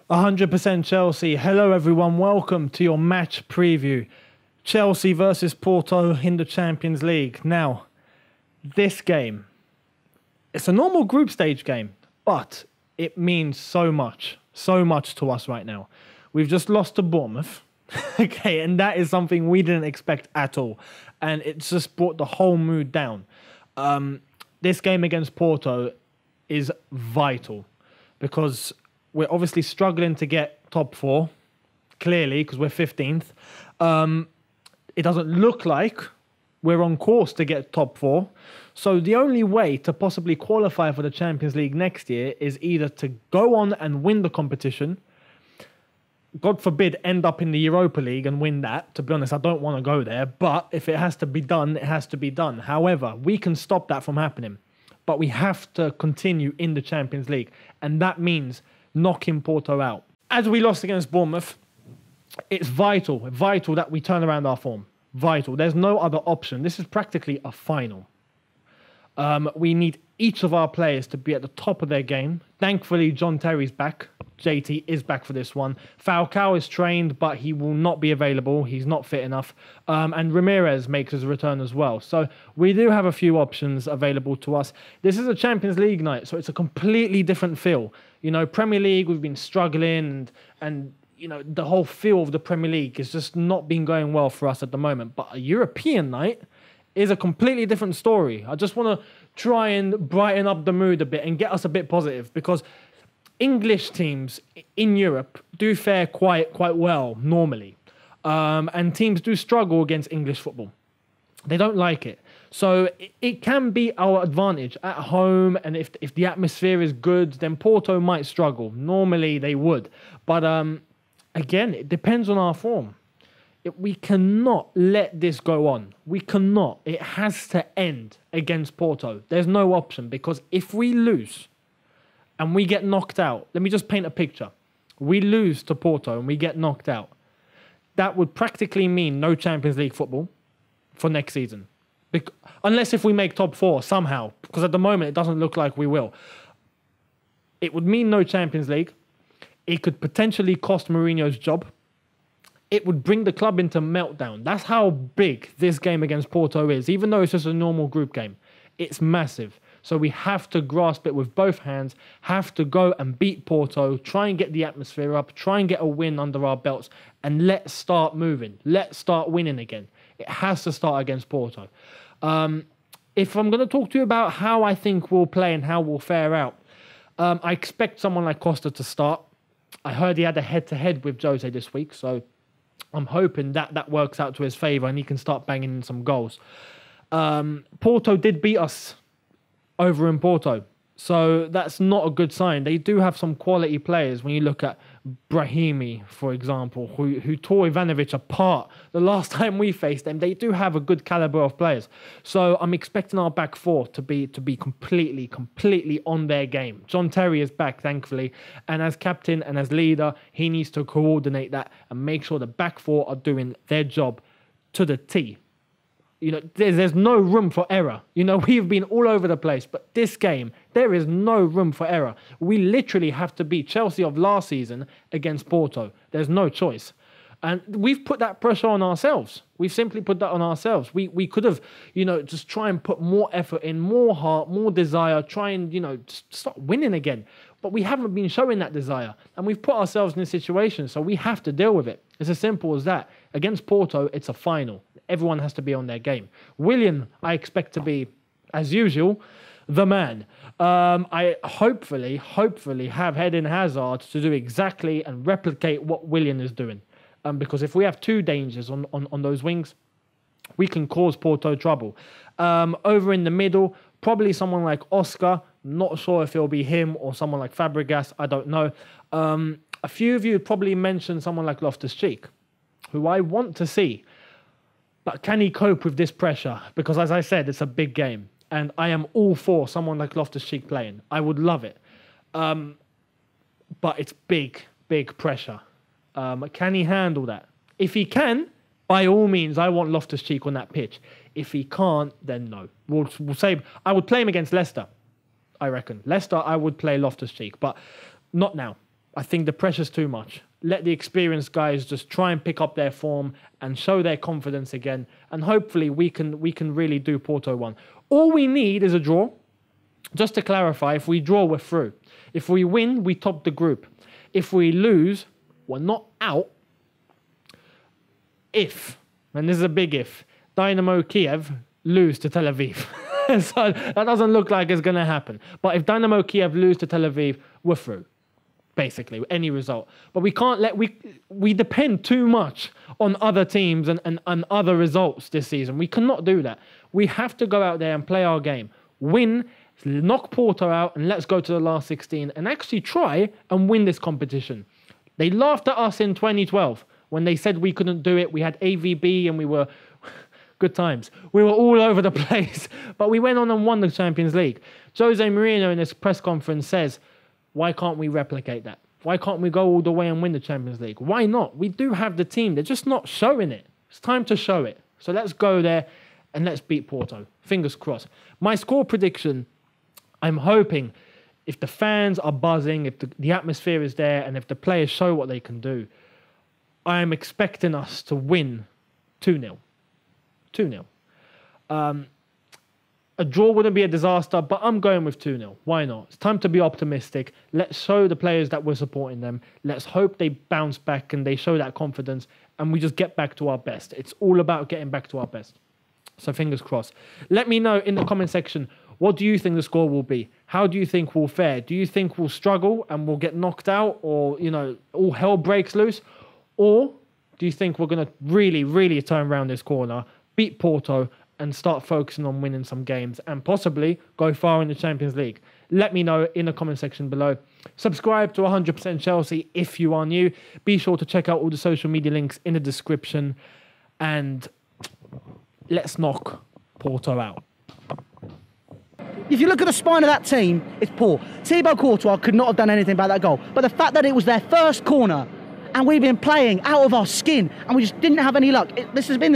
100% Chelsea. Hello everyone, welcome to your match preview. Chelsea versus Porto in the Champions League. Now, this game, it's a normal group stage game, but it means so much to us right now. We've just lost to Bournemouth, okay, and that is something we didn't expect at all. And it's just brought the whole mood down. This game against Porto is vital because we're obviously struggling to get top four, clearly, because we're 15th. It doesn't look like we're on course to get top four. So the only way to possibly qualify for the Champions League next year is either to go on and win the competition, God forbid, end up in the Europa League and win that. To be honest, I don't want to go there. But if it has to be done, it has to be done. However, we can stop that from happening. But we have to continue in the Champions League. And that means knocking Porto out. As we lost against Bournemouth, it's vital that we turn around our form. Vital. There's no other option. This is practically a final. We need each of our players to be at the top of their game. Thankfully, John Terry's back. JT is back for this one. Falcao is trained, but he will not be available. He's not fit enough. And Ramirez makes his return as well. So we do have a few options available to us. This is a Champions League night, so it's a completely different feel. You know, Premier League, we've been struggling and you know, the whole feel of the Premier League has just not been going well for us at the moment. But a European night is a completely different story. I just want to try and brighten up the mood a bit and get us a bit positive because English teams in Europe do fare quite well normally. And teams do struggle against English football. They don't like it. So it can be our advantage at home. And if the atmosphere is good, then Porto might struggle. Normally they would. But again, it depends on our form. We cannot let this go on. We cannot. It has to end against Porto. There's no option because if we lose and we get knocked out, let me just paint a picture. We lose to Porto and we get knocked out. That would practically mean no Champions League football for next season. Unless if we make top four somehow, because at the moment it doesn't look like we will. It would mean no Champions League. It could potentially cost Mourinho's job. It would bring the club into meltdown. That's how big this game against Porto is. Even though it's just a normal group game, it's massive. So we have to grasp it with both hands, have to go and beat Porto, try and get the atmosphere up, try and get a win under our belts, and let's start moving. Let's start winning again. It has to start against Porto. If I'm going to talk to you about how I think we'll play and how we'll fare out, I expect someone like Costa to start. I heard he had a head-to-head with Jose this week, so I'm hoping that works out to his favour and he can start banging in some goals. Porto did beat us over in Porto, so that's not a good sign. They do have some quality players. When you look at Brahimi, for example, who tore Ivanovic apart the last time we faced them, they do have a good calibre of players. So I'm expecting our back four to be completely on their game. John Terry is back, thankfully, and as captain and as leader, he needs to coordinate that and make sure the back four are doing their job to the T. You know, there's no room for error. You know, we've been all over the place, but this game, there is no room for error. We literally have to beat Chelsea of last season against Porto. There's no choice. And we've put that pressure on ourselves. We've simply put that on ourselves. We could have, you know, just try and put more effort in, more heart, more desire, try and, you know, just start winning again. But we haven't been showing that desire. And we've put ourselves in this situation, so we have to deal with it. It's as simple as that. Against Porto, it's a final. Everyone has to be on their game. Willian, I expect to be, as usual, the man. I hopefully have Eden Hazard to do exactly and replicate what Willian is doing. Because if we have two dangers on those wings, we can cause Porto trouble. Over in the middle, probably someone like Oscar. Not sure if it'll be him or someone like Fabregas. I don't know. A few of you probably mentioned someone like Loftus-Cheek, who I want to see. But can he cope with this pressure? Because as I said, it's a big game. And I am all for someone like Loftus-Cheek playing. I would love it. But it's big pressure. Can he handle that? If he can, by all means, I want Loftus-Cheek on that pitch. If he can't, then no. We'll say I would play him against Leicester, I reckon. Leicester, I would play Loftus-Cheek, but not now. I think the pressure's too much. Let the experienced guys just try and pick up their form and show their confidence again. And hopefully we can really do Porto one. All we need is a draw. Just to clarify, if we draw, we're through. If we win, we top the group. If we lose, we're not out. If, and this is a big if, Dynamo Kiev lose to Tel Aviv. So that doesn't look like it's going to happen. But if Dynamo Kiev lose to Tel Aviv, we're through. Basically, any result. But we can't we depend too much on other teams and other results this season. We cannot do that. We have to go out there and play our game. Win, knock Porto out, and let's go to the last 16 and actually try and win this competition. They laughed at us in 2012 when they said we couldn't do it. We had AVB and we were... good times. We were all over the place, but we went on and won the Champions League. Jose Mourinho in his press conference says, why can't we replicate that? Why can't we go all the way and win the Champions League? Why not? We do have the team. They're just not showing it. It's time to show it. So let's go there and let's beat Porto. Fingers crossed. My score prediction, I'm hoping if the fans are buzzing, if the atmosphere is there, and if the players show what they can do, I am expecting us to win 2-0. 2-0. A draw wouldn't be a disaster, but I'm going with 2-0. Why not? It's time to be optimistic. Let's show the players that we're supporting them. Let's hope they bounce back and they show that confidence and we just get back to our best. It's all about getting back to our best. So fingers crossed. Let me know in the comment section, what do you think the score will be? How do you think we'll fare? Do you think we'll struggle and we'll get knocked out, or, you know, all hell breaks loose? Or do you think we're going to really, really turn around this corner, beat Porto, and start focusing on winning some games and possibly go far in the Champions League? Let me know in the comment section below. Subscribe to 100% Chelsea if you are new. Be sure to check out all the social media links in the description. And let's knock Porto out. If you look at the spine of that team, it's poor. Thibaut Courtois could not have done anything about that goal. But the fact that it was their first corner and we've been playing out of our skin and we just didn't have any luck. This has been the